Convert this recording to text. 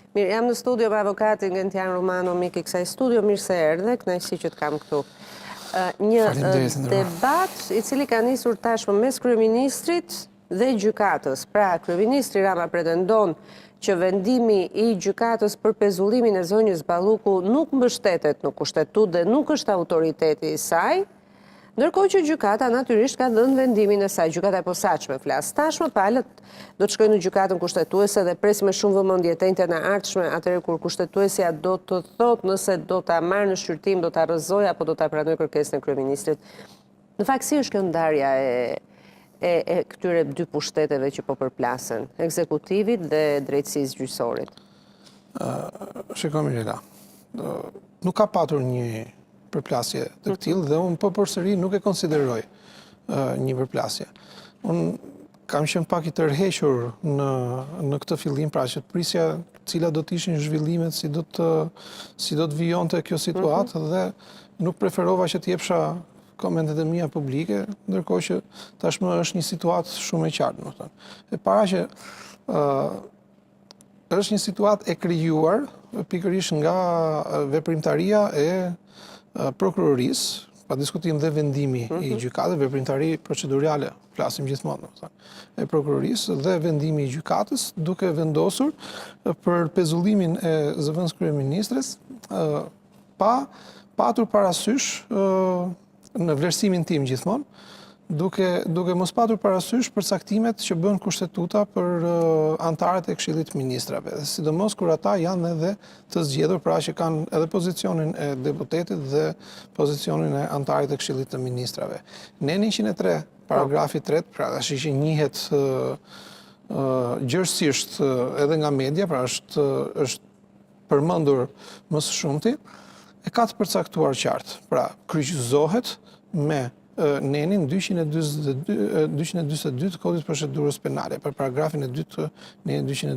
Mirë, jam në studio me avokatin Gentian Romano, mik i kësaj studio, mirë se erdhe, kënaqësi që të kam këtu. Një debat i cili ka nisur tashmë mes kryeministrit dhe gjykatës. Pra, kryeministri Rama pretendon që vendimi i gjykatës për pezullimin e zonjës Balluku nuk mbështetet në kushtetut dhe nuk është autoriteti i saj, ndërkohë që gjykata natyrisht ka dhënë vendimin e saj, gjykata e posaçme flas. Tashmë palët do të shkojnë në gjykatën kushtetuese dhe presim me shumë vëmendje tentë në ardhshme, atëherë kur kushtetuesja do të thotë nëse do ta marrë në shqyrtim, do ta rrëzojë apo do ta pranojë kërkesën e kryeministrit. Në fakt si është kjo ndarja e këtyre dy pushteteve që po përplasen, ekzekutivit dhe drejtësisë gjyqësorit? Shikoj Mirela, nuk ka patur një përplasje të këtillë dhe unë përsëri nuk e konsideroj një përplasje. Unë kam qenë pak i tërhequr në këtë fillim, pra që të prisja cilat do të ishin zhvillimet, si do të vijonte kjo situatë dhe nuk preferova që të jepsha komentet e mia publike, ndërkohë që tashmë është një situatë shumë e qartë. E para që është një situatë e krijuar pikërisht nga veprimtaria e prokurorisë, pa diskutim dhe vendimi i gjykatës, veprimtari procedurale, flasim gjithmonë, e prokurorisë dhe vendimi i gjykatës, duke vendosur për pezullimin e zëvendës kryeministres, pa patur parasysh në vlerësimin tim gjithmonë, duke mos patur parasysh përcaktimet që bën kushtetuta për antarët e Këshillit të Ministrave, sidomos kur ata janë edhe të zgjedhur, pra që kanë edhe pozicionin e deputetit dhe pozicionin e antarit të Këshillit të Ministrave. Në 103, paragrafi 3, pra që njihet gjërësisht edhe nga media, pra është përmendur më së shumti, e ka të përcaktuar qartë. Pra, kryqëzohet me nenin 222 të kodit procedurës penale, për paragrafin e 2 të nenin 222.